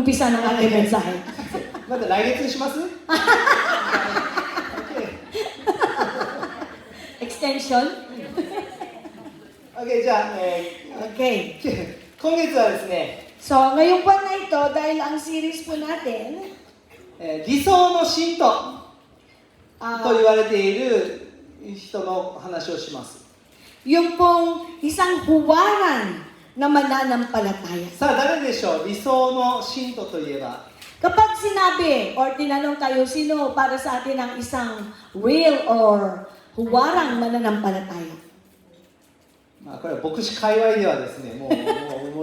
Umpisa ng ating mensahe. また来月にします？ Extension? OK、じゃあ、Okay. 今月はですね、So, ngayong buwan na ito, dahil ang series po natin, 理想の信徒と言われている人の話をします。 yung pong isang huwaran na mananampalataya. さあ、誰でしょう？理想の信徒といえば。 Kapag sinabi or tinanong tayo, sino para sa atin ang isang real or huwarang mananampalataya? まあ、これは牧師界隈ではですね、もう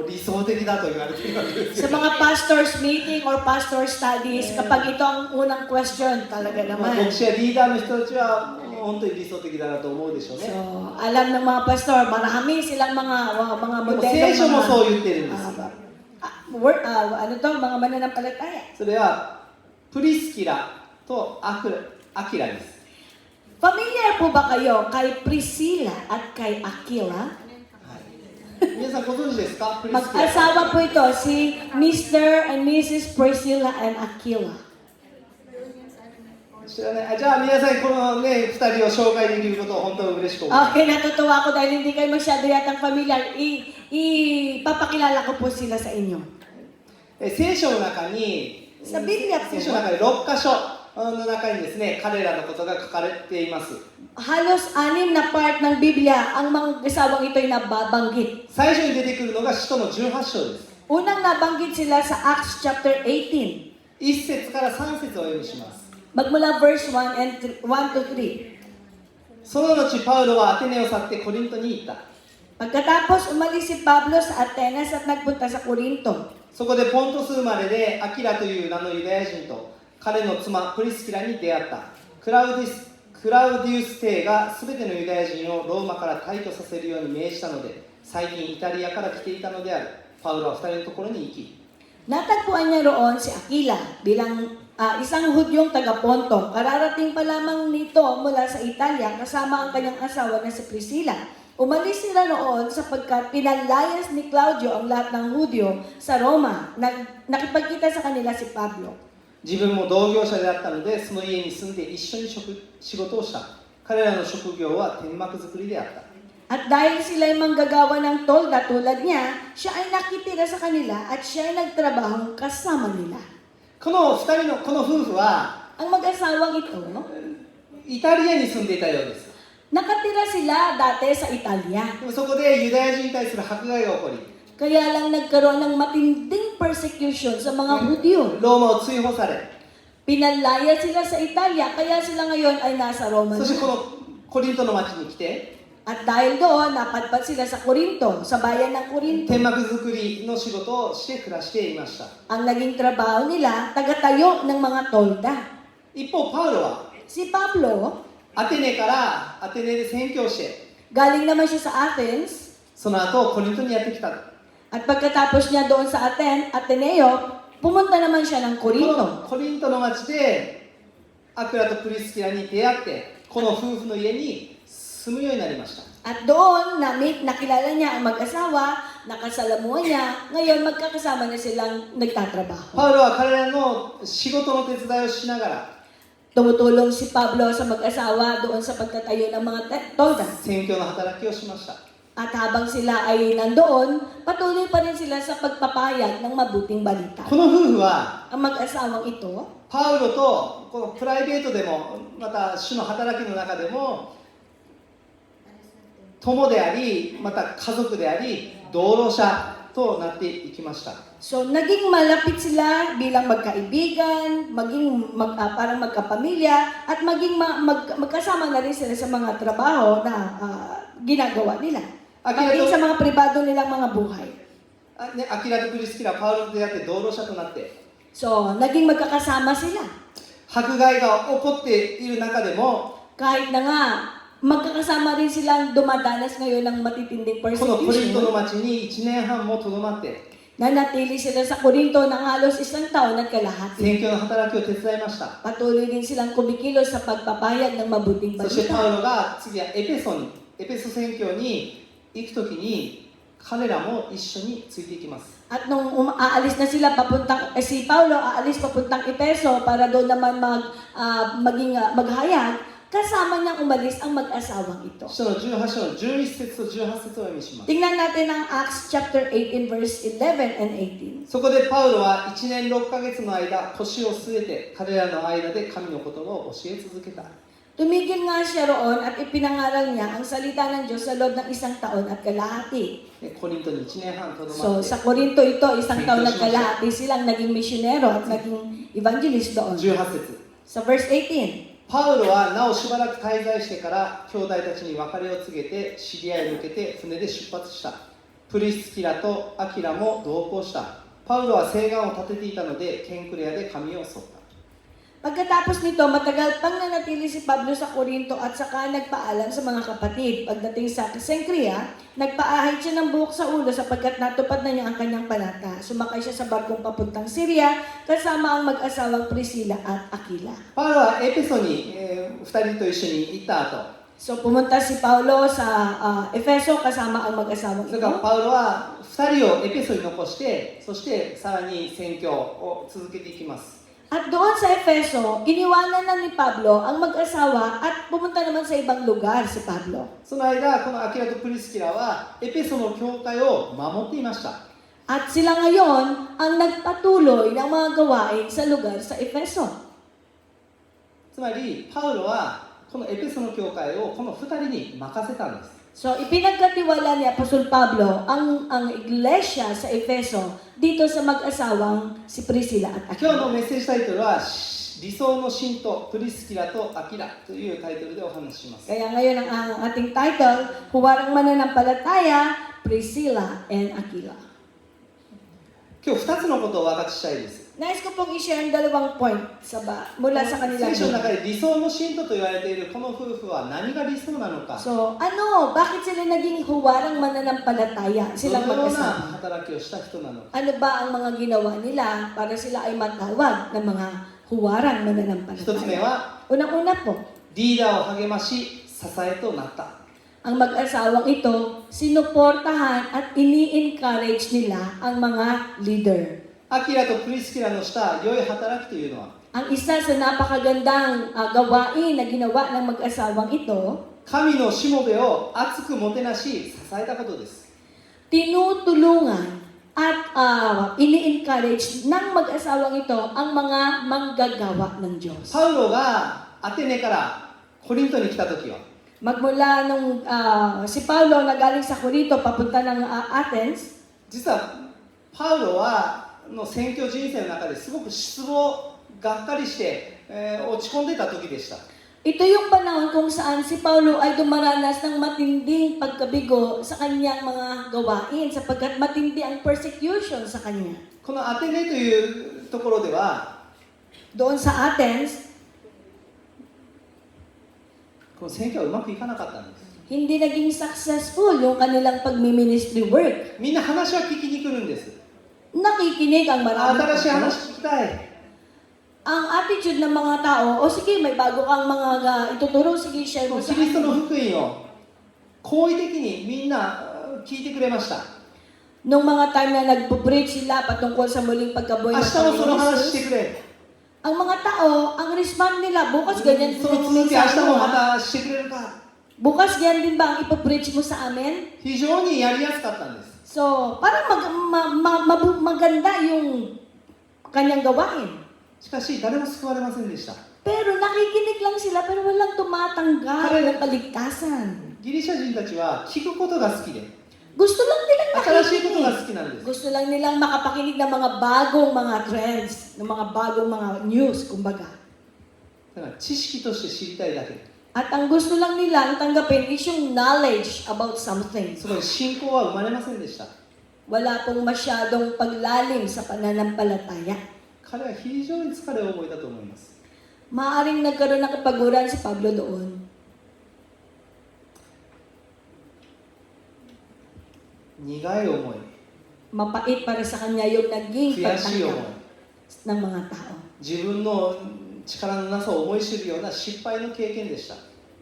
理想的だと言われているわけです Sa mga pastors meeting or pastor studies, kapag ito ang unang question, talaga まあ、牧 naman. 師やリーダーの人たちは本当に理想的だなと思うでしょう So, ね。 alam ng mga pastor, marami silang mga でも modelo. 聖書もそう言ってるんです。 ano to, mga mananampalataya. それはプリスキラとアキラです。 Familiar po ba kayo kay Priscilla at kay Aquila? 皆さんご存知ですか？プリスキラ。 Mag-asawa po ito, si Mr. and Mrs. Priscilla and Aquila. 知らない。じゃあ皆さんこのね、2人を紹介できることを本当に嬉しく思います。 Okay, natutuwa ako dahil hindi kayo masyado yatang familiar. Ipapakilala ko po sila sa inyo. 聖書の中に、Sa Biblia po, 聖書の中に6箇所の中にですね、彼らのことが書かれています。 halos 6 na part ng Biblia ang mga kasawang ito'y nababanggit. 最初に出てくるのが使徒の18章です。 Unang nabanggit sila sa Acts chapter 18. 1節から3節をお読みします。 Magmula verse 1 to 3. その後パウロはアテネを去ってコリントに行った。 Pagkatapos umalis si Pablo sa Atenas at nagpunta sa Corinto. そこでポントス生まれでアキラという名のユダヤ人と彼の妻プリスキラに出会った。クラウディウス帝がすべてのユダヤ人をローマから退去させるように命じたので、最近イタリアから来ていたのである。パウロは2人のところに行き、 Natagpuan niya roon si Aquila bilang isang Hudyong taga-Ponto. Kararating pa lamang nito mula sa Italia kasama ang kanyang asawa na si Priscilla. Umalis sila roon sapagkat pinalayas ni Claudio ang lahat ng Hudyo sa Roma. Nakipagkita sa kanila si Pablo. 自分も同業者であったので、その家に住んで一緒に仕事をした。彼らの職業は天幕作りであった。 At dahil sila'y manggagawa ng tolda tulad niya, siya ay nakitira sa kanila at siya ay nagtrabaho kasama nila. この夫婦は Ang mag-asawang ito, イタリアに住んでいたようです。 nakatira sila dati sa Italia. でもそこでユダヤ人に対する迫害が起こり、 Kaya lang nagkaroon ng matinding persecution sa mga Hudyo. ローマを追放され、 Pinalaya sila sa Italia, kaya sila ngayon ay nasa Roma そしてこ na. のコリントの町に来て、 At dahil doon, napadpad sila sa Corinto, sa bayan ng Corinto. 天幕作りの仕事をして暮らしていました。 Ang naging trabaho nila, tagatayo ng mga tolda. 一方パウロは Si Pablo, アテネで宣教して、 galing naman siya sa Athens, その後コリントにやってきた。 at pagkatapos niya doon sa Ateneo, pumunta naman siya ng こ Corinto. のコリントの町でアクラとプリスキラに出会って、この夫婦の家に住むようになりました。 At doon, nakilala niya ang mag-asawa, nakasalamuhan niya, ngayon magkakasama na silang nagtatrabaho. パウロは彼らの仕事の手伝いをしながら、 Tumutulong si Pablo sa mag-asawa doon sa pagtatayo ng mga tolda. 宣教の働きをしました。 At habang sila ay nandoon, patuloy pa rin sila sa pagpapahayag ng mabuting balita. この夫婦は Ang mag-asawang ito, パウロとこのプライベートでもまた主の働きの中でも友であり、また家族であり、同労者となっていきました。 so naging malapit sila bilang magkaibigan, parang magkapamilya, at maging magkasama na rin sila sa mga trabaho na ginagawa nila. Maging sa mga pribado nilang mga buhay. アキラとプリスキラ、パウロと出会って同労者となって、 So, naging magkakasama sila. 迫害が起こっている中でも、 Kahit na nga, magkakasama rin silang dumadanas ngayon ng matitinding このコリントの persecution. 町に1年半もとどまって、 Nanatili sila sa Corinto ng halos 1 taon at kalahati. 宣教の働きを手伝いました。 Patuloy din silang kumikilos sa pagpapahayag ng mabuting そしてパ balita. ウロが次はエペソ宣教に行くときに、彼らも一緒についていきます。 At nung aalis na sila si Paulo aalis papuntang Efeso para doon naman maghayag, kasama niyang umalis ang mag-asawang ito. 使徒の18章の11節と18節をお読みします。 Tingnan natin ang Acts chapter 18 verse 11 and 18. そこでパウロは1年6ヶ月の間腰を据えて彼らの間で神の言葉を教え続けた。 Tumigil nga siya roon at ipinangaral niya ang salita ng Diyos sa loob ng 1 taon at kalahati. コリントに1年半とど So まって sa Korinto ito, 1 taon at kalahati silang naging misyonero at naging evangelist doon. 18節 Sa verse 18. パウロはなおしばらく滞在してから兄弟たちに別れを告げてシリアへ向けて船で出発した。プリスキラとアキラも同行した。パウロは誓願を立てていたのでケンクレアで神を襲った。 Pagkatapos nito, matagal pang nanatili si Pablo sa Korinto at saka nagpaalam sa mga kapatid. Pagdating sa Cenchrea, nagpaahid siya ng buhok sa ulo sapagkat natupad na niya ang kanyang panata. Sumakay siya sa barkong papuntang Syria kasama ang mag-asawang Priscilla at Aquila. パウロはエペソに、2人と一緒に行った後、 So pumunta si Paulo sa Efeso kasama ang mag-asawang それから ito. パウロは2人をエペソに残して、そしてさらに宣教を続けていきます。 At doon sa Efeso, iniwanan na ni Pablo ang mag-asawa at pumunta naman sa ibang lugar si Pablo. その間、このアキラとプリスキラはエペソの教会を守っていました。 At sila ngayon ang nagpatuloy ng mga gawain sa lugar sa Efeso. つまり、パウロはこのエペソの教会をこの2人に任せたんです。 So, ipinagkatiwala ni Apostol Pablo ang iglesia sa Efeso dito sa mag-asawang si Priscilla at 今日 Aquila. のメッセージタイトルは理想の信徒プリスキラとアキラというタイトルでお話しします。 Kaya ngayon ang ating title, Huwarang Mananampalataya, Priscilla and Aquila. 今日2つのことをお分かちしたいです。 Nais ko pong i-share ang dalawang point mula sa kanilang 聖書の中 buhay. で理想の信徒と言われているこの夫婦は何が理想なのか、 So, bakit sila naging huwarang mananampalataya? ど Silang のよう mag-asawa. な働きをした人なのか。 Ano ba ang mga ginawa nila para sila ay matawag ng mga huwarang 一つ目 mananampalataya? は Unang-una po, リーダーを励まし支えとなった。 ang mag-asawang ito, sinuportahan at ini-encourage nila ang mga leader. アキラとプリスキラのした良い働きというのは Ang isa sa napakagandang gawain na ginawa ng mag-asawang ito, 神のしもべを熱くもてなし支えたことです。 tinutulungan at ini-encourage ng mag-asawang ito ang mga manggagawa ng Diyos. パウロがアテネからコリントに来た時は Magmula nung si Paulo nagaling sa Corinto papunta ng Athens, 実はパウロの宣教人生の中ですごく失望がっかりして、落ち込んでた時でした。 ito yung panahon kung saan si Paulo ay dumaranas ng matinding pagkabigo sa kanyang mga gawain sapagkat matindi ang persecution sa kanya. このアテネというところでは Doon sa Athens, この宣教はうまくいかなかったんです。 hindi naging successful yung kanilang pagmi-ministry work. みんな話は聞きに来るんです。 Nakikinig ang maraming 新しい tao. 話聞きたい。 Ang attitude ng mga tao, o sige, may bago kang mga ituturo, sige, share mo キ sa リストの akin. 福音を好意的にみんな聞いてくれました。 Nung mga time na nagpo-preach sila patungkol sa muling 明 pagkabuhay 日 ng もその Panginoon 話し Jesus, てくれ。 ang mga tao, ang respond nila, bukas ganyan その続き sa 明日も ano, またしてくれるか。 bukas ganyan din ba ang ipo-preach mo sa amin? 非常にやりやすかったんです。 So, parang maganda yung kanyang gawain. しかし誰も救われませんでした。 Pero nakikinig lang sila, pero walang tumatanggap ng kaligtasan. ギリシャ人たちは聞くことが好きで、 Gusto lang nilang 新しいことが makikinig. 好きなんです。 Gusto lang nilang makapakinig ng mga bagong mga trends, ng mga bagong mga news, kumbaga. だから知識として知りたいだけ。 At ang gusto lang nilang tanggapin is yung knowledge about something. そこに信仰は生まれませんでした。 Wala pong masyadong paglalim sa pananampalataya. 彼は非常に疲れを覚えたと思います。 Maaring nagkaroon ng kapaguran si Pablo doon. 苦い思い、 Mapait para sa kanya yung naging 悔しい思い、 pagtanggap ng mga tao. 自分の力のなさを思い知るような失敗の経験でした。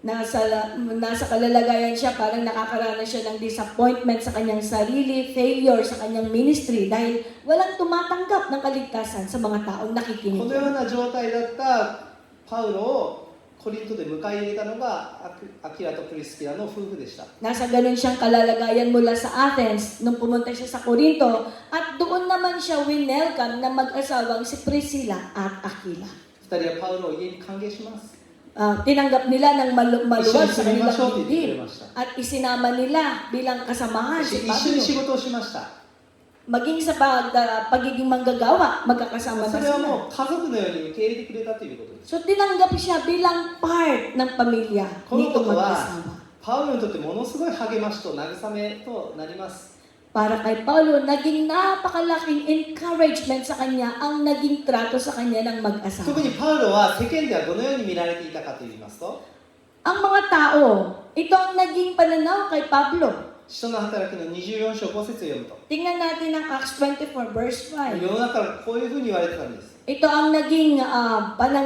nasa kalalagayan siya, parang nakakaranas siya ng disappointment sa kanyang sarili, failure sa kanyang ministry dahil walang tumatanggap ng kaligtasan sa mga taong こ nakikinig. のような状態だったパウロをコリントで迎え入れたのがアキラとプリスキラの夫婦でした。 Nasa ganun siyang kalalagayan mula sa Athens nung pumunta siya sa Corinto at doon naman siya winelcome na mag-asawang si Priscilla at Aquila. 2人はパウロを家に歓迎します。 Tinanggap nila ng maluwag sa kanilang 一緒に住みましょうって言ってくれ dibdib ました。 at isinama nila bilang kasamahan 一 si 緒に仕 Pablo. 事をしました。 Maging sa pagiging manggagawa, magkakasama そ na れは sila. もう家族のように受け入れてくれたということです。 So tinanggap siya bilang part ng pamilya このこ nitong とは mag-asawa. パウロにとってものすごい励ましと慰めとなります。 Para kay Paulo, naging napakalaking encouragement sa kanya ang naging trato sa kanya ng 特 mag-asawa. にパウロは世間ではどのように見られていたかといいますと、 Ang mga tao, ito ang naging pananaw kay Pablo. 使徒の働きの24章5節を読むと、 Tingnan natin ang Acts 24 verse 5. 世の中からこういうふうに言われてたんです。 Ito ang naging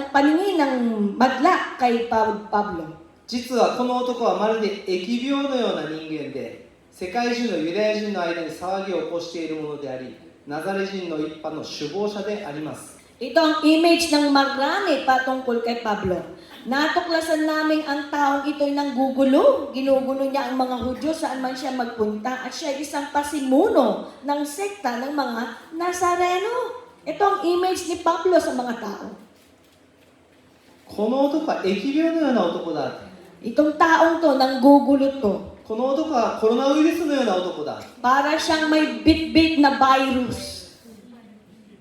paningin ng madla kay Pablo. 実はこの男はまるで疫病のような人間で、世界中のユダヤ人の間に騒ぎを起こしているものであり、ナザレ人の一派の首謀者であります。 Ito ang image ng marami patungkol kay Pablo. Natuklasan namin ang taong ito'y nanggugulo. Ginugulo niya ang mga Hudyo saan man siya magpunta at siya ay isang pasimuno ng sekta ng mga Nazareno. Ito ang image ni Pablo sa mga tao. この男は疫病のような男だ。 Itong taong to, nanggugulo to. この男はコロナウイルスのような男だ。 Para siyang may bit-bit na virus.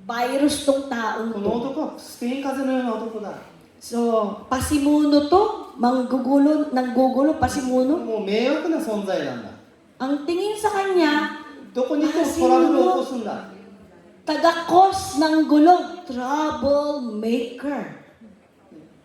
Virus tong taong この to. 男はスペイン風邪のような男だ。 So, pasimuno to, manggugulo, nanggugulo, pasimuno. もう迷惑な存在なんだ。 Ang tingin sa kanya, どこに行ってもトラブルを起こすんだ。 taga-cause ng gulo, troublemaker.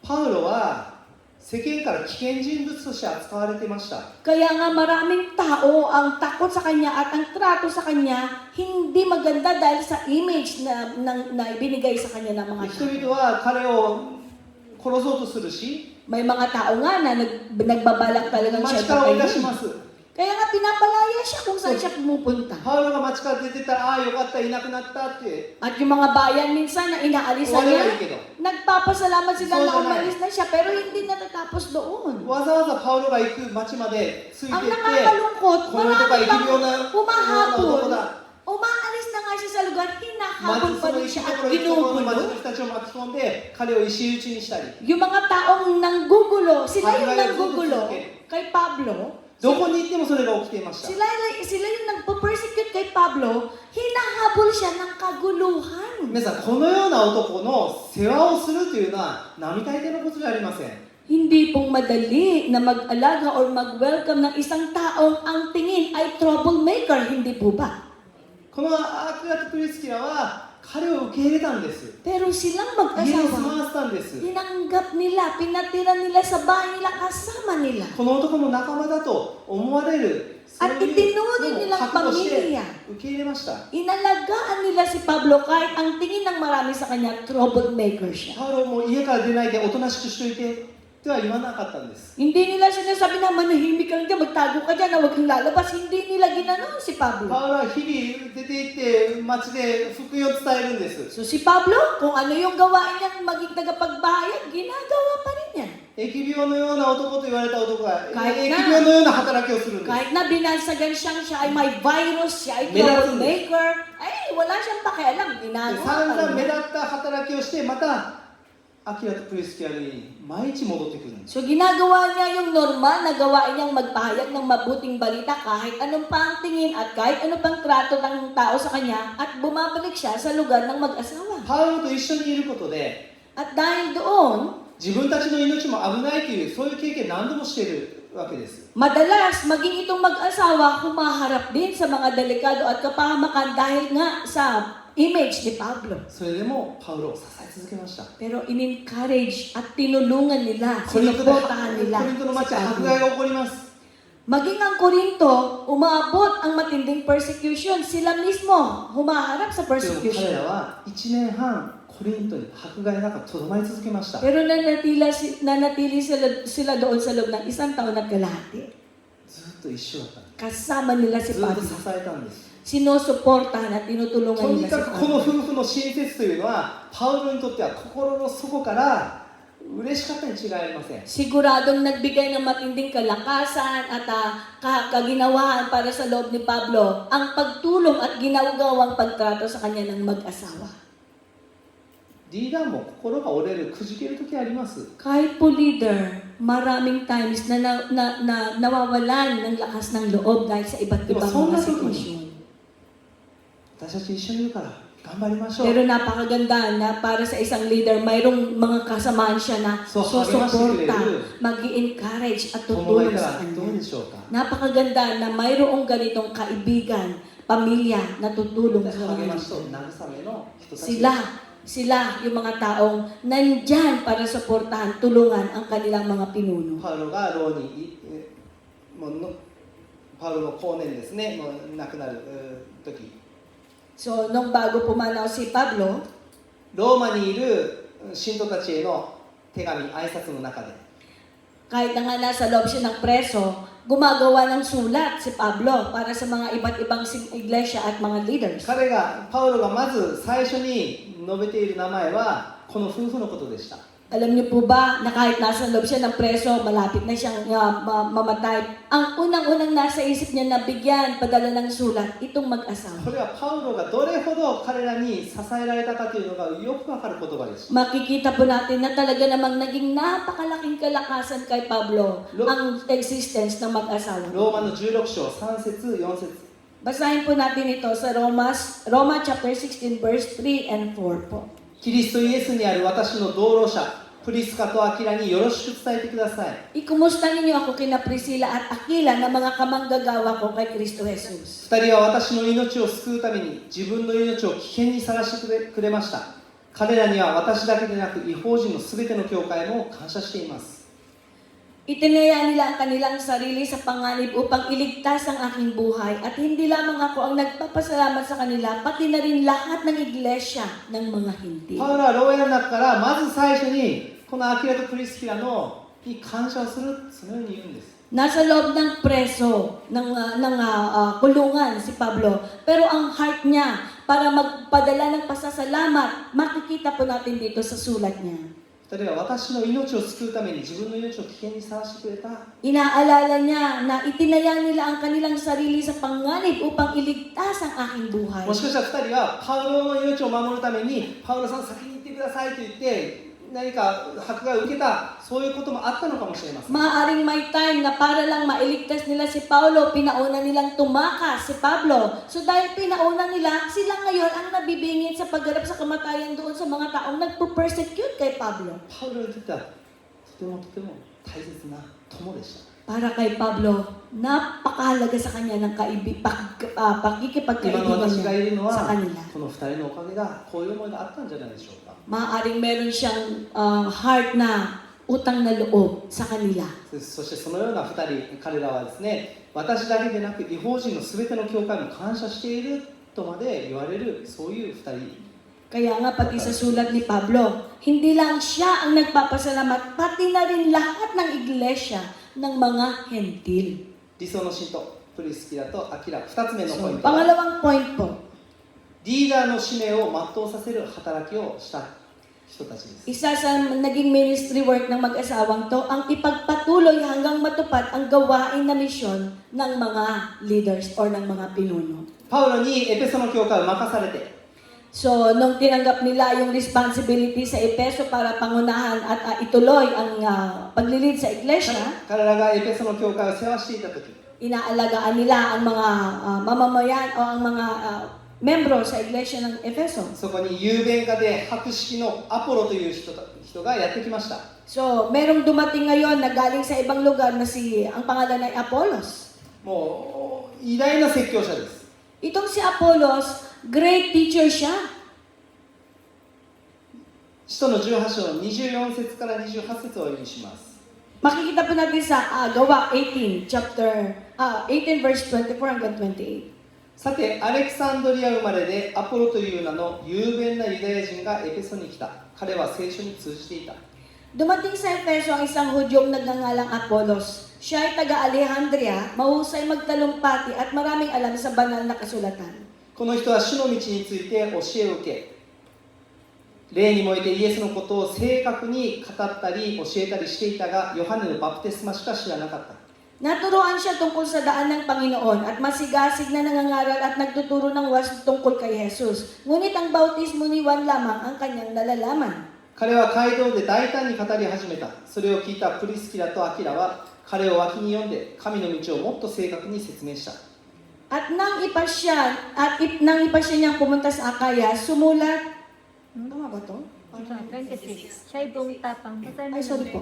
パウロは世間から危険人物として扱われていました。 Kaya nga maraming tao ang takot sa kanya at ang trato sa kanya hindi maganda dahil sa image na ibinigay sa kanya ng mga 人 tao. 々は彼を殺そうとするし、 May mga tao nga na nagbabalak talagang 街 siya から追い出し patayin. ます。 Kaya nga pinapalaya siya kung saan siya pumupunta. パウロが街から出てたら、ああよかった、いなくなったって At yung mga bayan minsan na inaalisan 終わればい niya, いけど、 nagpapasalamat sila So, na sanay. umalis na siya pero hindi natatapos doon. わざわざパウロが行く街までついていっ Ang て、 nakakalungkot, この男は marami 疫 pang 病な男 humahabol. だ。 Umaalis na nga siya sa lugar, 街 hinahabol そ pa の rin 行く siya と at ころ行くところの街 ginugulo. の人たちを巻き込んで、彼を石打ちにしたり、 Yung mga taong nanggugulo, sila yung Pagkaya nanggugulo gusto kay Pablo. どこに行ってもそれが起きていました。 Sila yung nagpo-persecute kay Pablo, hinahabol siya ng kaguluhan. 皆さん、このような男の世話をするというのは並大抵のことじゃありません。 Hindi pong madali na mag-alaga or mag-welcome ng isang taong ang tingin ay troublemaker, hindi po ba? このアクラとプリスキラは彼を受け入れたんです。 Pero silang 家に住 mag-asawa, まわせたんです。 tinanggap nila, pinatira nila sa bahay nila, kasama nila. この男も仲間だと思われる、そう At いう itinuring のを nilang 覚悟して pamilya. 受け入れました。 Inalagaan nila si Pablo kahit ang tingin ng marami sa kanya, troublemaker siya. パウロも家から出ないでおとなしくしといてとは言わなかったんです。 Hindi nila sinasabi na manahimik ka lang dyan, magtago ka dyan, na huwag kang lalabas. Hindi nila ginanon si Pablo. パウロは日々出て行って街で福音を伝えるんです。 So si Pablo, kung ano yung gawain niyang maging tagapagbayad, ginagawa pa rin yan. 疫病のような男と言われた男が疫kahit na- 病のような働きをするんです。 Kahit na binansagan siya ay may virus, siya ay May dating. troublemaker, ay wala siyang pakialam, で ginagawa 散 pa 々目 rin. 立った働きをしてまたアキラとプリスキラに毎日戻ってくるんです。 So ginagawa niya yung normal na gawain niyang magpahayag ng mabuting balita kahit anong pang tingin at kahit anong pang trato ng tao sa kanya at bumabalik siya sa lugar ng mag-asawa. パウロと一緒にいることで At dahil doon, 自分たちの命も危ないというそういう経験何度もしているわけです。 madalas maging itong mag-asawa humaharap din sa mga delikado at kapahamakan dahil nga sa image ni Pablo. それでもパウロを支え続けました。 Pero in-encourage at tinulungan nila, コリントで sinuportahan nila. コリントの si 町は迫 Pablo. 害が起こります。 Maging ang Korinto, umaabot ang matinding persecution. Sila mismo humaharap sa でも彼 persecution. らは1年半コリントに迫害の中とどまり続けました。 Pero nanatili sila doon sa loob ng 1 taon at kalahati. ずっと一緒だったんで Kasama nila す。 si ずっと Pablo. 支えたんです。 Sinusuportahan at tinutulungan とに nila か si くこの Pablo. 夫婦の親切というのはパウロにとっては心の底から嬉しかったに違いありません。 Siguradong nagbigay ng matinding kalakasan at kaginawahan para sa loob ni Pablo ang pagtulong at ginawagawang pagtrato sa kanya ng mag-asawa. リーダーも心が折れる、くじける時あります。 Kahit po leader, maraming times na nawawalan ng lakas ng loob dahil sa iba't ibang mga sitwasyon. 私たち一緒にいるから頑張りましょう。 Pero napakaganda na para sa isang leader, mayroong mga kasamaan siya na So, susuporta, mag-i-encourage at 友がい tutulong た sa らどうで kanya. しょうか。 Napakaganda na mayroong ganitong kaibigan, pamilya na tutulong 励 sa ま kanya. しと慰めの人たち。 Sila yung mga taong nandyan para suportahan, tulungan ang kanilang mga pinuno. パウロが牢にもうのパウロの後年ですね、もう亡くなる時、 So, nung bago pumanaw si Pablo, ローマにいる信徒たちへの手紙、挨拶の中で、 kahit na nga nasa loob siya ng preso, gumagawa ng sulat si Pablo para sa mga iba't ibang iglesia at mga leaders. パウロがまず最初に述べている名前はこの夫婦のことでした。 Alam niyo po ba na kahit nasa loob siya ng preso, malapit na siyang mamatay, ang unang-unang nasa isip niya na bigyan, padala ng sulat, itong こ mag-asawa. れはパウロがどれほど彼らに支えられたかというのがよくわかる言葉です。 Makikita po natin na talaga namang naging napakalaking kalakasan kay Pablo ang existence ng mag-asawa. ローマの16章3節4節。 Basahin po natin ito sa Roma chapter 16 verse 3 and 4 po. キリストイエスにある私の同労者プリスカとアキラによろしく伝えてください。 Ikumusta ninyo ako kina Priscilla at Aquila na mga kamanggagawa ko kay Kristo Jesus. 2人は私の命を救うために自分の命を危険にさらしてくれました。彼らには私だけでなく異邦人のすべての教会も感謝しています。 Itinaya nila ang kanilang sarili sa panganib upang iligtas ang aking buhay at hindi lamang ako ang nagpapasalamat sa kanila, pati na rin lahat ng iglesia ng mga hindi. パウロは牢屋の中からまず最初にこのアキラとプリスキラに感謝をする、そのように言うんです。 Nasa loob ng preso, kulungan si Pablo. Pero ang heart niya, para magpadala ng pasasalamat, makikita po natin dito sa sulat niya. 2人は私の命を救うために自分の命を危険にさらしてくれた。 Inaalala niya na itinaya nila ang kanilang sarili sa panganib upang iligtas ang aking buhay. もしかしたら2人はパウロの命を守るためにパウロさん先に行ってくださいと言って何か迫害を受けた、そういうこともあったのかもしれません。 Maaaring may time na para lang mailigtas nila si Paulo, pinauna nilang tumakas si Pablo. So dahil pinauna nila, sila ngayon ang nabibingit sa pagharap sa kamatayan doon sa mga taong nagpo-persecute kay Pablo. パウロにとってはとても大切な友でした。 Para kay Pablo, napakahalaga sa kanya ng pakikipagkaibigan 今の私がいるの niya は sa kanila. この2人のおかげだ、こういう思いがあったんじゃないでしょうか。 Maaaring meron siyang heart na utang na loob sa kanila. そしてそのような2人、彼らはですね、私だけでなく異邦人の全ての教会も感謝しているとまで言われる、そういう2人。 Kaya nga pati sa sulat ni Pablo, hindi lang siya ang nagpapasalamat, pati na rin lahat ng iglesia ng mga hentil. 理想の信徒、プリスキラとアキラ、2つ目のポイン So, トは pangalawang point po, リーダーの使命を全うさせる働きをした人たちです。 isa sa naging ministry work ng mag-asawang to, ang ipagpatuloy hanggang matupad ang gawain na misyon ng mga leaders or ng mga pinuno. パウロにエペソの教会を任されて、 So, nung tinanggap nila yung responsibility sa Epeso para pangunahan at ituloy ang paglilid sa iglesia, 彼らがエペソの教会を世話していた時、 inaalagaan nila ang mga mamamayan o ang mga membro sa iglesia ng Efeso. そこに雄弁家で博識のアポロという人がやってきました。 So, merong dumating ngayon na galing sa ibang lugar na ang pangalan ay Apollos. もう偉大な説教者です。 Itong si Apollos, great teacher siya. 使徒の18章の24節から28節をお読みします。 Makikita po natin sa Gawa 18 verse 24 hanggang 28. さて、アレクサンドリア生まれでアポロという名の雄弁なユダヤ人がエペソに来た。彼は聖書に通じていた。 Dumating sa Efeso ang isang Hudyong nagngangalang Apolos. Siya ay taga-Alejandria, mahusay magtalumpati at maraming alam sa banal na kasulatan. この人は主の道について教えを受け、霊に燃えてイエスのことを正確に語ったり教えたりしていたが、ヨハネのバプテスマしか知らなかった。 Naturoan siya tungkol sa daan ng Panginoon at masigasig na nangangaral at nagtuturo ng wasto tungkol kay Jesus. Ngunit ang bautismo ni Juan lamang ang kanyang nalalaman. 彼は街道で大胆に語り始めた。それを聞いたプリスキラとアキラは彼を脇に呼んで神の道をもっと正確に説明した。 At nang ipasya niyang pumunta sa Akaya, sumulat. Tama ba to? 26. Siya ay buong tapang. Ay, sorry po.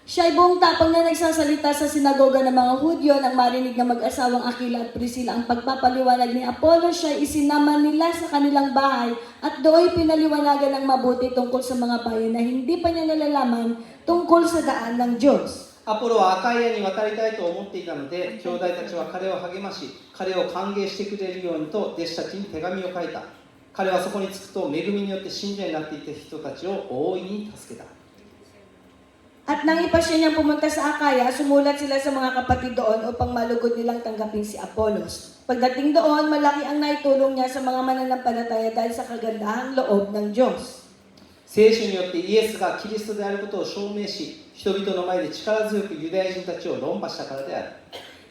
Siya ay buong tapang na nagsasalita sa sinagoga ng mga Hudyo nang marinig na mag-asawang Aquila at Priscilla ang pagpapaliwanag ni Apollo. Siya ay isinama nila sa kanilang bahay at doon pinaliwanagan ng mabuti tungkol sa mga bayan na hindi pa niya nalalaman tungkol sa daan ng Diyos. アポロはアカイアに渡りたいと思っていたので、兄弟たちは彼を励まし、彼を歓迎してくれるようにと弟子たちに手紙を書いた。彼はそこに着くと恵みによって信者になっていた人たちを大いに助けた。 At nang ipasya niyang pumunta sa Akaya, sumulat sila sa mga kapatid doon upang malugod nilang tanggapin si Apollos. Pagdating doon, malaki ang naitulong niya sa mga mananampalataya dahil sa kagandahang loob ng Diyos. 聖書によってイエスがキリストであることを証明し、人々の前で力強くユダヤ人たちを論破したからである。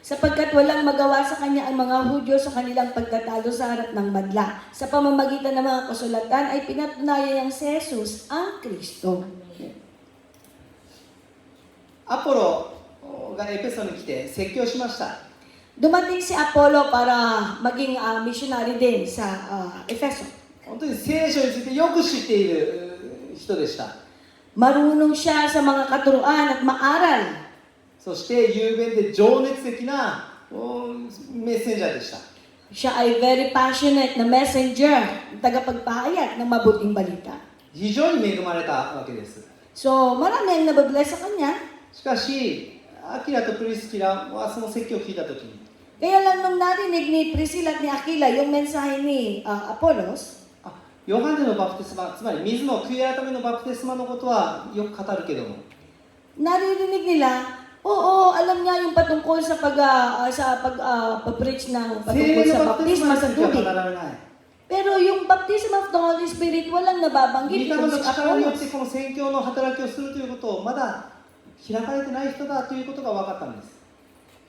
Sapagkat walang magawa sa kanya ang mga Hudyo sa kanilang pagtatalo sa harap ng madla. Sa pamamagitan ng mga kasulatan ay pinatunayan niyang si Jesus ang Kristo. アポロがエペソに来て説教しました。 Dumating si Apollo para maging missionary din sa Efeso. 本当に聖書についてよく知っている人でした。 Marunong siya sa mga katuruan at maaral. そして雄弁で情熱的なメッセンジャーでした。 Siya ay very passionate na messenger, tagapagpahayag ng mabuting balita. 非常に恵まれたわけです。 So, marami ang nababless sa kanya. しかし、アキラとプリスキラはその説教を聞いたときに、 Kaya lang nung narinig ni Priscilla at ni Aquila yung mensahe ni Apollos, ヨハネのバプテスマ、つまり水の悔い改めのバプテスマのことはよく語るけども、 naririnig nila, oo, alam niya yung patungkol sa pag-preach ng 聖 patungkol 霊 sa のバプテス baptisma マにつ sa いては語 tubig. られない。 Pero yung baptism of the Holy Spirit, walang 御 nababanggit 霊 kung の si 力によって Apollos. この宣教の働きをするということをまだ開かれてない人だということが分かったんです。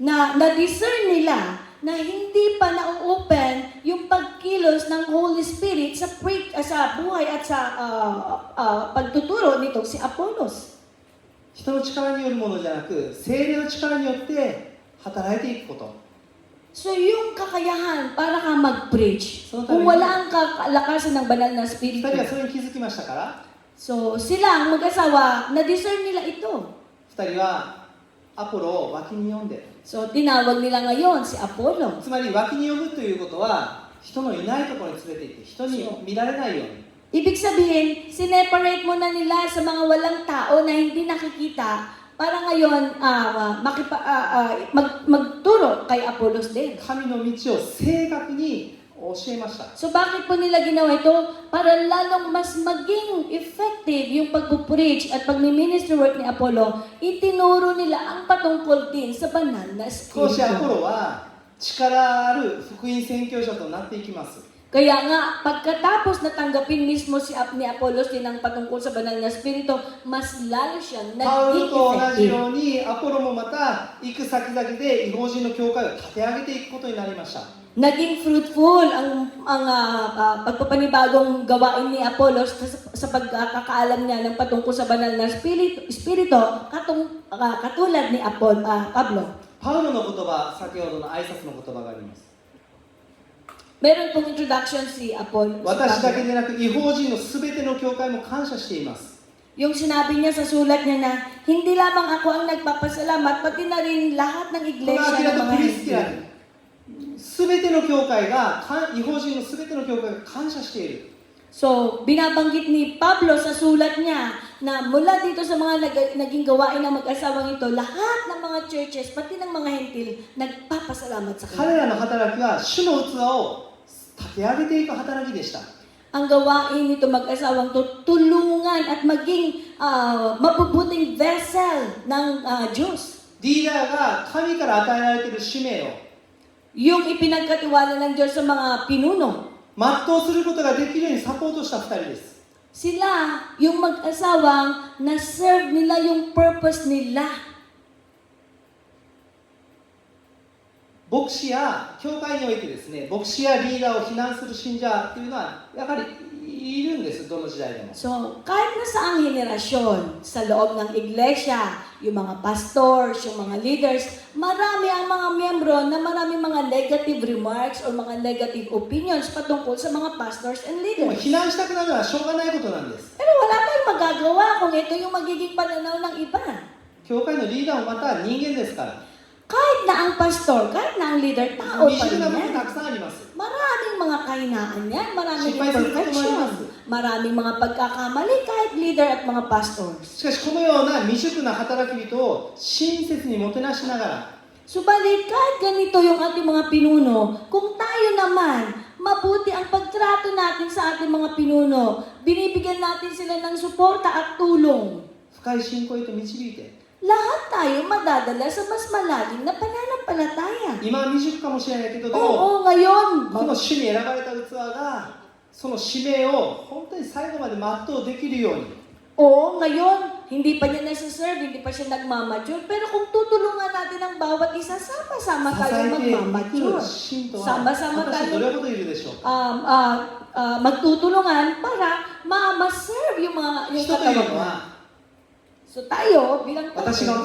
Na-discern nila na hindi pa na-open yung pagkilos ng Holy Spirit sa buhay at sa pagtuturo nito si Apollos. 人の力によるものじゃなく、聖霊の力によって働いていくこと。 So yung kakayahan para ka mag-preach, So, kung wala ang kalakasan ng banal na 2 Espiritu. 人はそれに気づきましたから、 So silang mag-asawa, na-discern nila ito. 2人はアポロを脇に呼んで、 So tinawag nila ngayon si Apollo. つまり脇に呼ぶということは、人のいないところに連れて行って、人に見られないように。 Ibig sabihin, sineparate mo na nila sa mga walang tao na hindi nakikita para ngayon magturo kay Apollos din. 神の道を正確に教えました。 So bakit po nila ginawa ito? Para lalong mas maging effective yung pagpupreach at pagmi-ministry work ni Apollo, itinuro nila ang patungkol din sa banal na こうしてアポ Espiritu. ロは力ある福音宣教者となっていきます。 Kaya nga, pagkatapos na tanggapin mismo ni Apollos din ang patungkol sa banal na Espiritu, mas lalo siyang パウ naging ロと同じ effective. ようにアポロもまた行く先々で違法人の教会を立て上げていくことになりました。 Naging fruitful ang pagpapanibagong gawain ni Apollos sa pagkakaalam niya ng patungkol sa banal na Espiritu katulad ni Pablo. パウロの言葉、先ほどの挨拶の言葉があります。 Meron pong introduction si Apollo. 私だけでなく違法人のすべての教会も感謝しています。 Yung sinabi niya sa sulat niya na, hindi lamang ako ang nagpapasalamat, pati na rin lahat ng このア iglesia キラ ng と mga プリスキラ Hindyo. にすべての教会が違法人のすべての教会が感謝している。So, binabanggit ni Pablo sa sulat niya na mula dito sa mga naging gawain ng mag-asawang ito, lahat ng mga churches, pati ng mga hentil, nagpapasalamat sa kanya. 彼らの働きは主の器を立て上げていく働きでした。 Ang gawain nito mag-asawang to, tulungan at maging mabubuting vessel ng Diyos. リーダーが神から与えられている使命を Yung ipinagkatiwala ng Diyos sa mga pinuno, 全うすることができるようにサポートした2人です。 sila, yung mag-asawang na-serve nila yung purpose nila. 牧師や教会においてですね、牧師やリーダーを非難する信者っていうのはやはりいるんです、どの時代でも。 So, kahit na saang henerasyon sa loob ng iglesia, yung mga pastors, yung mga leaders, marami ang mga miyembro na marami mga negative remarks or mga negative opinions patungkol sa mga pastors and でも leaders. 非難したくなるのはしょうがないことなんです。 Pero wala tayong magagawa kung ito yung magiging pananaw ng iba. 教会のリーダーもまた人間ですから。 Kahit na ang pastor, kahit na ang leader, tao pa 未熟 rin な部分 yan. たくさんあります。 Maraming mga kahinaan yan, maraming Sipay sa imperfection, ito, maraming mga pagkakamali kahit leader at mga pastors. しかしこのような未熟な働き人を親切にもてなしながら Subalit, kahit ganito yung ating mga pinuno, kung tayo naman, mabuti ang pagtrato natin sa ating mga pinuno, binibigyan natin sila ng suporta at tulong, 深い信仰へと導いて lahat tayo madadala sa mas malalim na pananampalataya. 今は未熟かもしれないけどでも Oo, ngayon, この主に選ばれた器がその使命を本当に最後まで全うできるように Oo, ngayon, hindi pa niya nasa-serve, hindi pa siya nagmamature. Pero kung tutulungan natin ang bawat isa, sama-sama 支 tayo えていく magmamature. 信徒は Sama-sama 果たしてど tayo れほどいるでしょうか magtutulungan para ma-serve yung 人という katawan の mo. は So tayo, bilang 私が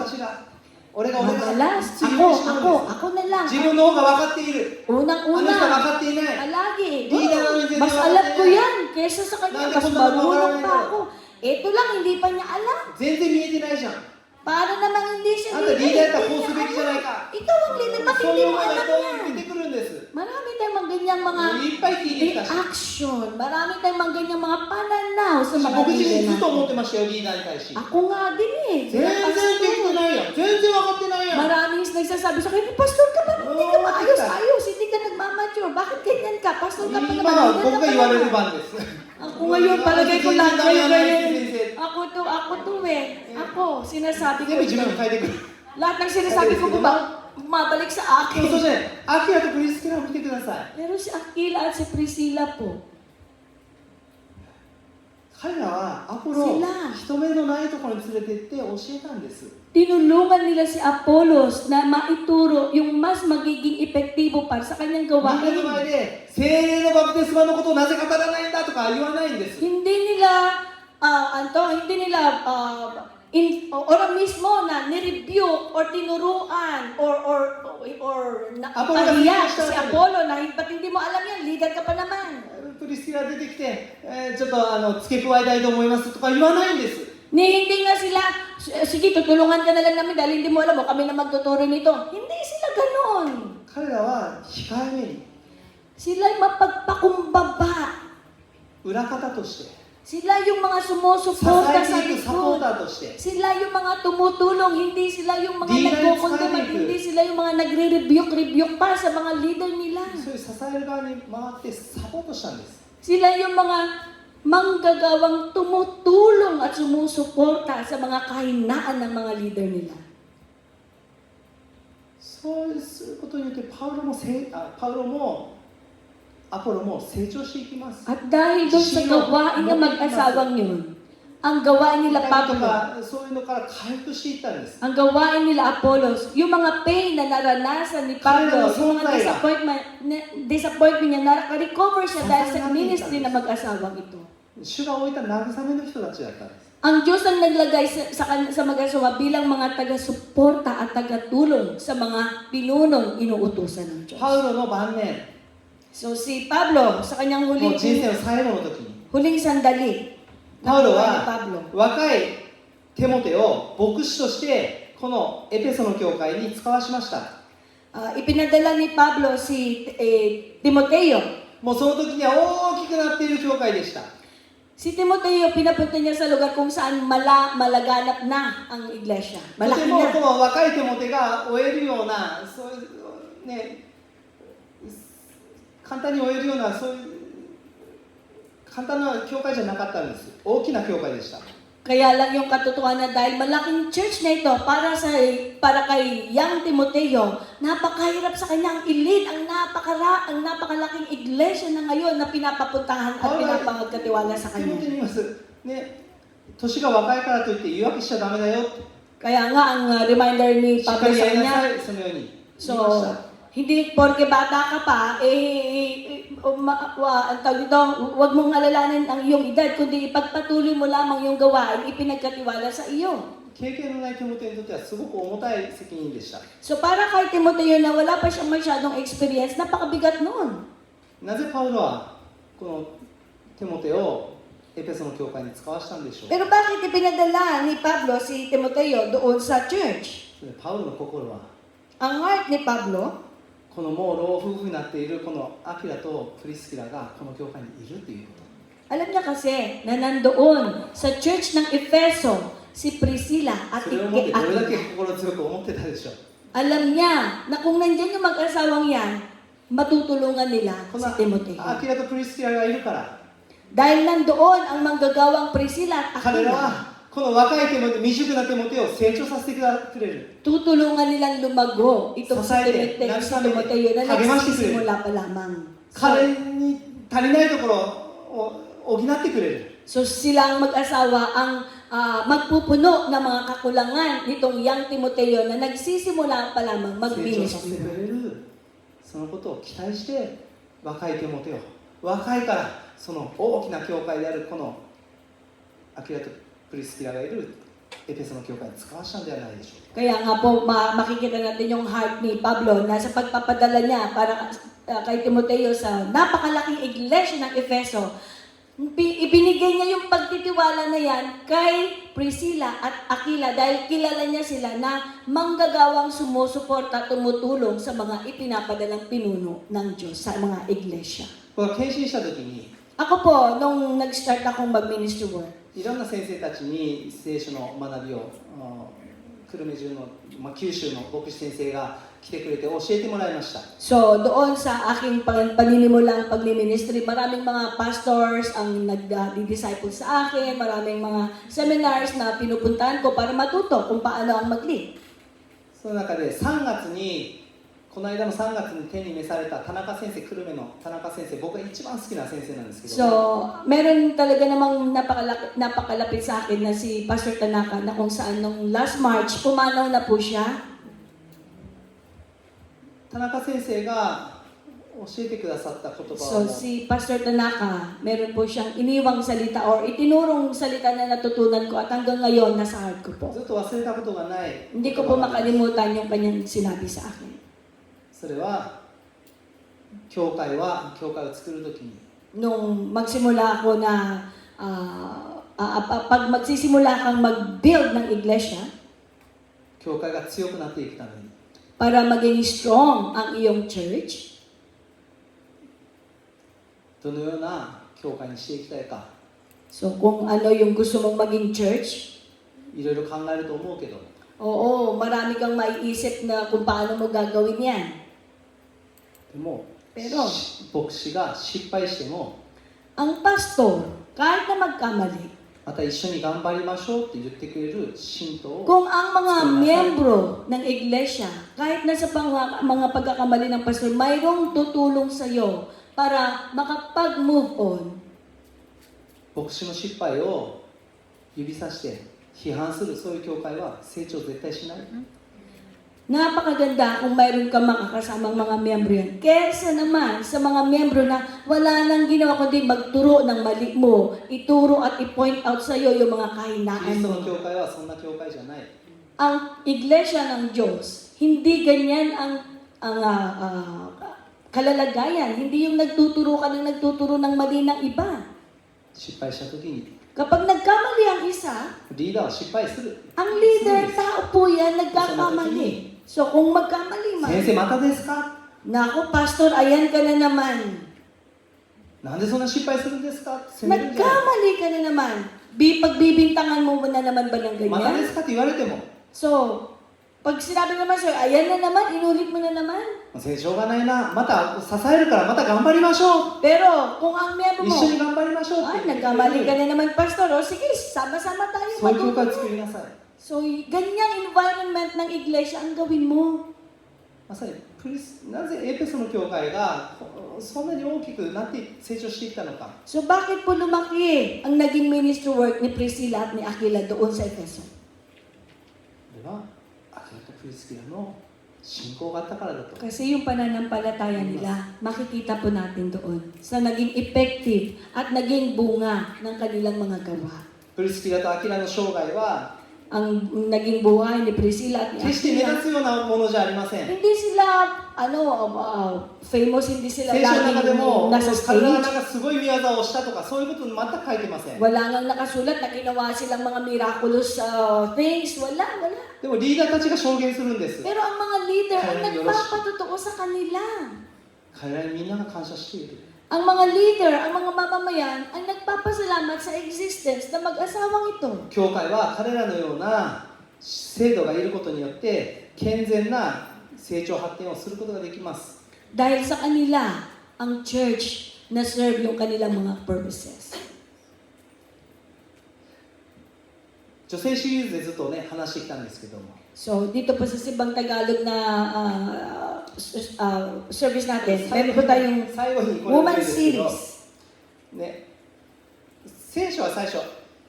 俺が madalas, ついてしまうんです ako na lang. 自分の方が分かっているあの人は Unang-una, 分かっていない palagi. Leader Oo, namin din, mas wala alam na ko yan. yan kesa sa kanya. Bakit Mas kung marunong marunong pa na? ako. Ito lang, hindi pa niya alam. 全然見えてないじゃん Para namang hindi siya あんたリーダーやったらこう hindi すべ niya きじゃない alam. か Ikaw ang leader, bakit そう hindi いう mo ものが alam どう yan? 出てくるんです Marami tayong mga ganyang mga いっぱい聞いてきたし reaction. Marami tayong mga ganyang mga pananaw sa mga 僕自身 leader ずっと思っ natin. てましたよリーダーに対し Ako nga din eh. 全然できてないやん全然分かってないやん Maraming nagsasabi sa akin, Pastor ka ba? Hindi ka Oo, maayos-ayos. Hindi ka nagmamature. Bakit ganyan ka? Pastor ka pa 今 naman. は ganyan 僕 ka が pa 言われる naman. 番です Ako ngayon, palagay ko lahat先 kayo 生 ganyan. Ako to eh. Ako, sinasabi ko 全部自分に ito. 変えてくる Lahat ng sinasabi ko bumabalik sa でもそう akin. じゃないアキラとクリスティナを見てください Pero si Aquila at si Priscilla po, 彼らはアポロを Sila. 人目のないところに連れて行って教えたんです tinulungan nila si Apollos na maituro yung mas magiging epektibo para sa kanyang みんなの gawain. 前で聖霊のバプテスマのことをなぜ語らないんだとか言わないんです Hindi nila, ora mismo na ni-rebuke or tinuruan or Apollo napahiya kasi si Apollo na ba't hindi mo alam yan, leader ka pa naman. クリスティナ出てきて、ちょっと付け加えたいと思いますとか言わないんです Hindi nga sila, sige tutulungan ka na lang namin dahil hindi mo alam mo kami na magtuturo nito. Hindi sila ganon. 彼らは控えめに Sila'y mapagpakumbaba. 裏方として Sila yung mga 支 sumusuporta え sa ていくサポー likod. ターとして Sila yung mga tumutulong, hindi sila yung mga Di na nagkukondem at nagsasabi. hindi sila yung mga nagre-rebuke pa sa mga leader nila. そういう支える側に回ってサポートしたんです Sila yung mga manggagawang tumutulong at sumusuporta sa mga kahinaan ng mga leader nila. そうすることによってパウロもアポロも成長していきます At dahil doon sa gawain ng mag-asawang yun, ang gawain nila 痛みと Pablo, かそういうのから回復していったんです ang gawain nila Apollos, yung mga pain na naranasan ni Pablo, yung mga disappointment niya, nakarecover siya dahil sa ministry na mag-asawang ito. 主が置いた慰めの人たちだったんです Ang Diyos ang naglagay sa mag-asawa bilang mga taga-suporta at taga-tulong sa mga pinunong inuutusan ng Diyos. パウロの晩年 So si Pablo, sa kanyang もう huling 人生の最後の時に sandali, パウロ ni は Pablo, 若いテモテを牧師としてこのエペソの教会に使わしました ipinadala ni Pablo si Timoteo. もうその時には大きくなっている教会でした Si Timoteo, pinapunta niya sa lugar kung saan malaganap na ang iglesia. と Malaki てもこ na. の若い手モテが追えるような、そういうね、簡単に追えるような、そういう簡単な教会じゃなかったんです。大きな教会でした。 Kaya lang yung katotohanan dahil malaking church na ito para kay Young Timoteo, napakahirap sa kanya ang i-lead ang napakalaking iglesia na ngayon na pinapapuntahan at pinapagkatiwala sa ティモ kanya. テに言います。ね、年が若いからといって言い訳しちゃダメだよ。 Kaya nga ang reminder ni しっか Pablo り sa やりな kanya, さい、そのように言いまし so た。 hindi porke bata ka pa, ang tawag dito, huwag mong alalanin ang iyong edad, kundi ipagpatuloy mo lamang yung gawain ipinagkatiwala sa iyo. 経験のないティモテにとってはすごく重たい責任でした。 So para kay Timoteo na wala pa siyang masyadong experience, napakabigat noon. なぜパウロはこのテモテをエペソの教会に使わしたんでしょうか。 Pero bakit ipinadala ni Pablo si Timoteo doon sa church? パウロの心は Ang heart ni Pablo, このもう老夫婦になっているこのアキラとプリスキラがこの教会にいるということ。 alam niya kasi na nandoon sa church ng Efeso si Priscilla at それを思ってどれだけ Aquila. 心強く思ってたでしょう。 Alam niya na kung nandyan yung mag-asawang yan, matutulungan nila この si Timoteo. アキラとプリスキラがいるから Dahil nandoon ang manggagawang Priscilla at 彼ら Aquila, はこの若いテモテ、未熟なテモテを成長させてくれる。 tutulungan nilang lumago itong si Society, Timoteo na nagsisimula pa lamang. 彼に足りないところを補ってくれる。 So silang mag-asawa ang magpupuno ng mga kakulangan nitong Young Timoteo na nagsisimula pa lamang 成長させて mag-ministry. くれる。そのことを期待して若いテモテを、若いからその大きな教会であるこのアキラとプリスキラがいるエペソの教会に使わしたんではないでしょうか。 Kaya nga po makikita natin yung heart ni Pablo na sa pagpapadala niya para kay Timoteo sa napakalaking iglesia ng Efeso, ibinigay niya yung pagtitiwala na yan kay Priscilla at Aquila dahil kilala niya sila na manggagawang sumusuporta, tumutulong sa mga ipinapadalang pinuno ng Diyos sa mga iglesia. この献身した時に Ako po, nung nag-start akong mag-ministry work, いろんな先生たちに聖書の学びを久留米中の、九州の牧師先生が来てくれて教えてもらいました。 so doon sa aking paninimulang pag-ministry, maraming mga pastors ang nag-disciple sa akin, maraming mga seminars na pinupuntahan ko para matuto kung paano ang mag-lead. その中で3月にこの間の3月に手に召された田中先生、久留米の田中先生、僕が一番好きな先生なんですけど、 So, meron talaga namang napakalapit sa akin na si Pastor Tanaka na kung saan nung last March, pumanaw na po siya. 田中先生が教えてくださった言葉 So, を si Pastor Tanaka, meron po siyang iniwang salita or itinurong salita na natutunan ko at hanggang ngayon nasa heart ko po. ずっと忘れたことがない。 Hindi ko po makalimutan yung kanyang sinabi sa akin. それは教会を作るときに Nung magsimula ako na, pag magsisimula kang mag-build ng iglesia, 教会が強くなっていくために para maging strong ang iyong church, どのような教会にしていきたいか so kung ano yung gusto mong maging church, いろいろ考えると思うけど oo, marami kang maiisip na kung paano mo gagawin yan. でも Pero, 牧師が失敗しても ang pastor, kahit na magkamali, また一緒に頑張りましょうって言ってくれる信徒を kung ang mga miyembro ng iglesia, kahit na sa mga pagkakamali ng pastor, mayroong tutulong sa iyo para makapag-move on. 牧師の失敗を指さして批判するそういう教会は成長絶対しない。 Napakaganda kung mayroon kang makakasamang mga miyembro yan. Kesa naman sa mga miyembro na wala nang ginawa kundi magturo ng mali mo, ituro at i-point out sa iyo yung mga キ kahinaan リスト mo. の教会はそんな教会じゃない。 Ang iglesia ng Diyos, hindi ganyan ang kalalagayan. Hindi yung nagtuturo ka ng mali ng iba. 失敗した時に Kapag nagkamali ang isa, リーダーは失敗する。 ang leader, tao po yan, nagkakamali. So kung magkamali man, 先生またですか？ Nako, pastor, ayan ka na naman. なんでそんな失敗するんですかって責めるんじゃない。 Nagkamali ka na naman. Pagbibintangan mo na naman ba ng またで ganyan? すかって言われても、 So, pag sinabi naman sa'yo, ayan na naman, inulit mo na naman. しょうがないな、また支えるからまた頑張りましょう。 Pero, kung ang miyembro 一 mo, 緒に頑張りましょうっ ay, て言ってくれ nagkamali る ka na naman, pastor. O, sige, sama-sama tayo. そういう教会を Matuto 作 mo. りなさい。 So, ganyang environment ng iglesia ang gawin mo. まさになぜエペソの教会がそんなに大きくなって成長していったのか。 So, bakit po lumaki ang naging ministry work ni Priscilla at ni Aquila doon sa Efeso? それはアキラとプリスキラの信仰があったからだと。 Kasi yung pananampalataya nila, makikita po natin doon sa naging effective at naging bunga ng kanilang mga gawa. プリスキラとアキラの生涯は Ang naging buhay ni Priscilla at ni 決して目 Aquila, 立つようなものじゃありません。 hindi sila, famous, hindi sila 聖書の中で laging も nasa 彼らが stage. なんかすごい見業をしたとかそういうこと全く書いてません。 Wala ngang nakasulat na ginawa silang mga miraculous things. Wala. でもリーダーたちが証言するんです。 Pero ang mga leader ang Kaya nagpapatotoo sa kanila. 彼らにみんなが感謝している。 Ang mga leader, ang mga mamamayan, ang nagpapasalamat sa existence ng mag-asawang ito. 教会は彼らのような制度がいることによって健全な成長発展をすることができます。 Dahil sa kanila, ang church na serve yung kanilang mga purposes. 女性シリーズでずっとね話してきたんですけども、 So, dito po sa Sibang Tagalog na service natin, meron po tayong 最後にこれを言うん woman ですけど、 series. ね、聖書は最初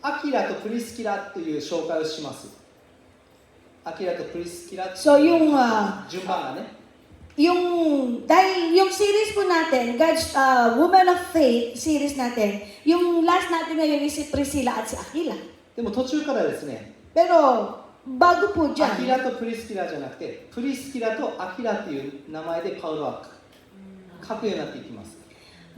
アキラとプリスキラという紹介をします。アキラとプリスキラっていう So, yung 順番がね、 dahil yung series po natin, God's Woman of Faith series natin, yung last natin ngayon is si Priscilla at si Aquila. でも途中からですね、 Pero, bago po アキ dyan, ラとプリスキラじゃなくてプリスキラとアキラという名前でパウロは書くようになっていきます。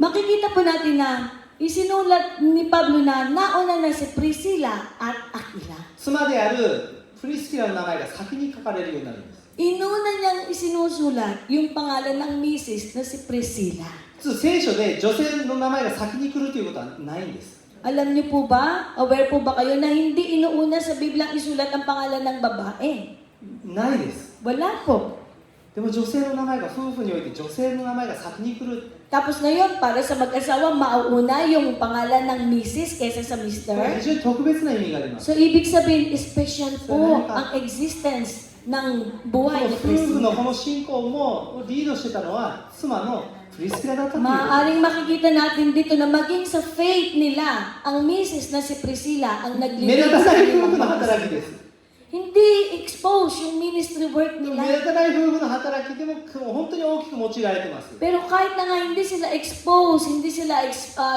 makikita po natin na isinulat ni Pablo na nauna na si Priscilla at Aquila. 妻であるプリスキラの名前が先に書かれるようになるんです。 Inuna niyang isinusulat yung pangalan ng misis na si Priscilla. 普通聖書で女性の名前が先に来るということはないんです。 Alam niyo po ba, aware po ba kayo na hindi inuuna sa Biblia isulat ang pangalan ng babae? ないです。 Wala po. でも女性の名前が夫婦において女性の名前が先に来る。 Tapos ngayon, para sa mag-asawa, mauuna yung pangalan ng misis kaysa sa これ mister. 非常に特別な意味があります。 So, ibig sabihin, special po So, ang existence ng この buhay ni 夫婦の Priscilla. この信仰もリードしてたのは妻のプリスキラだったということ。 Maaaring makikita natin dito na maging sa faith nila, ang misis na si Priscilla ang 目 naglilid 立た sa ない夫 kanilang 婦の mga 働きです。 Hindi expose yung ministry work 目 nila. 立たない夫婦の働きでも本当に大きく用いられてます。 Pero kahit na nga hindi sila expose, hindi sila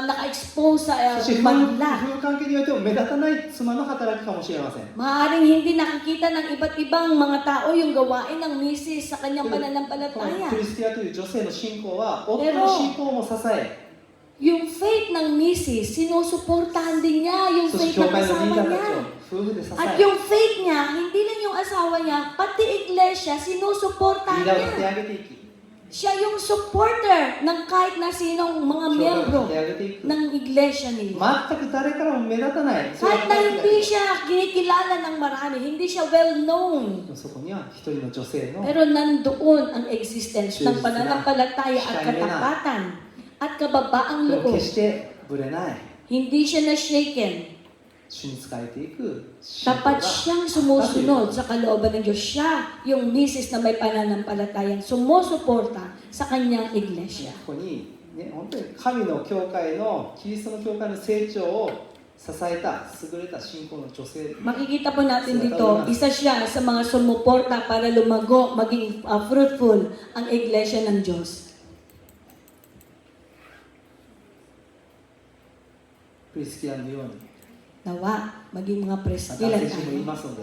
naka-expose sa そして夫 manla. 婦関係においても目立たない妻の働きかもしれません。 Maaaring hindi nakikita ng iba't ibang mga tao yung gawain ng misis sa kanyang この pananampalataya. クリスティアという女性の信仰は夫の信仰も支え、 Yung faith ng misis, sinusuportahan din niya yung そして faith 教 ng 会のリー asawa ダーた niya. ちを夫婦で支 At え、 yung faith niya, hindi lang yung asawa niya, pati iglesia, リ sinusuportahan ーダーを立て niya. 上げていき、 Siya yung supporter ng kahit na sinong mga 教会を miyembro 立て上げていく。 ng iglesia nila. 全く誰からも目立たない。それ Kahit na hindi siya kinikilala ng marami, hindi siya well known. そこには一人の女性の Pero nandoon ang existence ng pananampalataya at Siya na. katapatan at kababaang でも loob. 決してぶれない。 Hindi siya na-shaken. 主に仕えていく信仰 Tapat が siyang sumusunod sa kalooban ng Diyos. Siya yung misis na may pananampalatayang sumusuporta sa kanyang iglesia. ここに、ね、本当に神の教会のキリストの教会の成長を支えた優れた信仰の女性。 Makikita po natin dito, isa siya sa mga sumuporta para lumago, maging fruitful ang iglesia ng Diyos. プリスキラのように Nawa, maging mga 男 preskilan 性陣もい tayo. ますので、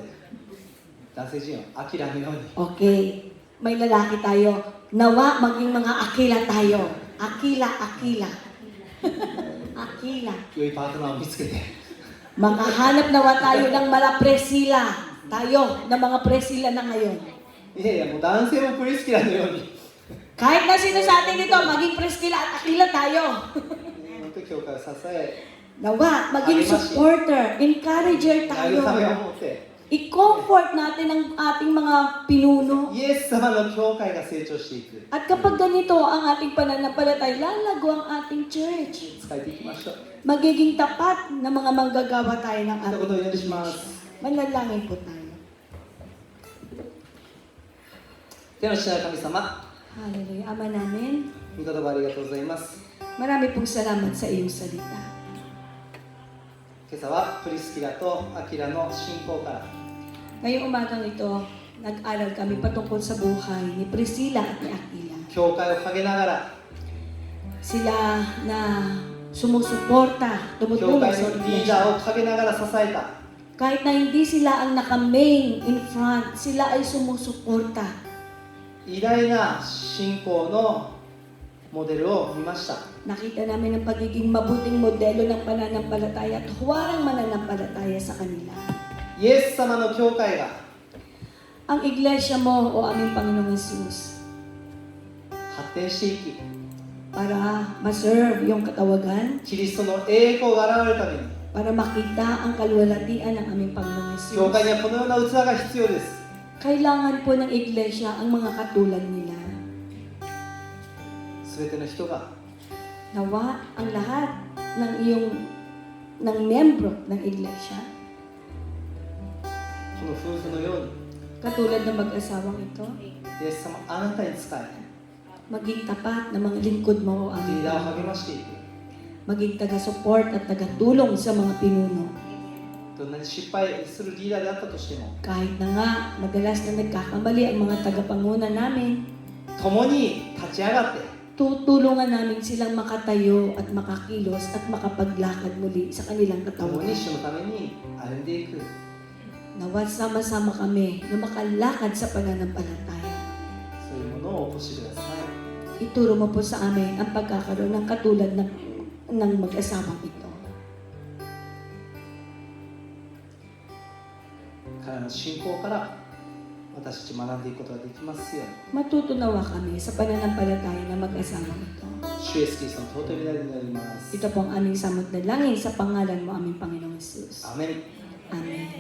男性陣はアキラのように Okay, may lalaki tayo. Nawa, maging mga akila tayo. Akila. Akila. 良いパートナーを見つけて Makahanap nawa tayo ng mga presila. Tayo, ng mga presila na ngayon. いやいやもう男性もプリスキラのように Kahit na sino sa atin dito, maging preskila at akila tayo. って教会を支え Nawa, maging supporter, encourager 慰めを tayo. 持って I-comfort natin ang ating mga pinuno. イエス様の教会が成長していく At kapag ganito ang ating pananampalatay, lalago ang ating church. 使えていきましょう Magiging tapat na mga manggagawa tayo ng 一言お ating 祈りしま church. す Manalangin po tayo. 天の父なる神様 Hallelujah. Ama namin, 御言葉ありがとうございます marami pong salamat sa iyong salita. 今朝はプリスキラとアキラの信仰から Ngayong umagang ito, nag-aral kami patungkol sa buhay ni Priscilla at ni Aquila. 教会を陰ながら Sila na sumusuporta, 教 tumutulong 会 sa のリーダ iglesia. ーを陰ながら支えた Kahit na hindi sila ang naka-main in front, sila ay sumusuporta. 偉大な信仰のモデルを見ました Nakita namin ang pagiging mabuting modelo ng pananampalataya at huwarang mananampalataya sa kanila. イエス様の教会が Ang iglesia mo, o aming Panginoong Jesus, 発展していき para ma-serve yung katawagan, キリストの栄光が現れるために para makita ang kaluwalhatian ng aming Panginoong 教会 Jesus. にはこのような器が必要です Kailangan po ng iglesia ang mga katulad nila. 全ての人が Nawa ang lahat ng membro ng iglesia, この夫婦のように katulad ng mag-asawang ito, イエス様あなたに仕え maging tapat na mga lingkod mo o リ aming ーダーを Panginoon. 励ましていく Maging taga-support at taga-tulong sa mga pinuno. どんなに失敗するリーダーであったとしても Kahit na nga, madalas na nagkakamali ang mga tagapanguna namin, 共に立ち上がって tutulungan namin silang makatayo at makakilos at makapaglakad muli sa kanilang 共 katawan. に主のために歩んでいく Nawa sama-sama kami na makalakad sa pananampalataya. そういうものを起こしてください Ituro mo po sa amin ang pagkakaroon ng katulad ng mag-asawang ito. 彼らの信仰から私たち学んでいくことができますように Matutunawa kami sa pananampalataya ng mag-asawang ito. 主イエスキリストの尊い皆になります Ito po ang aming samot na langin sa pangalan mo, aming Panginoong Jesus. アメン Amen.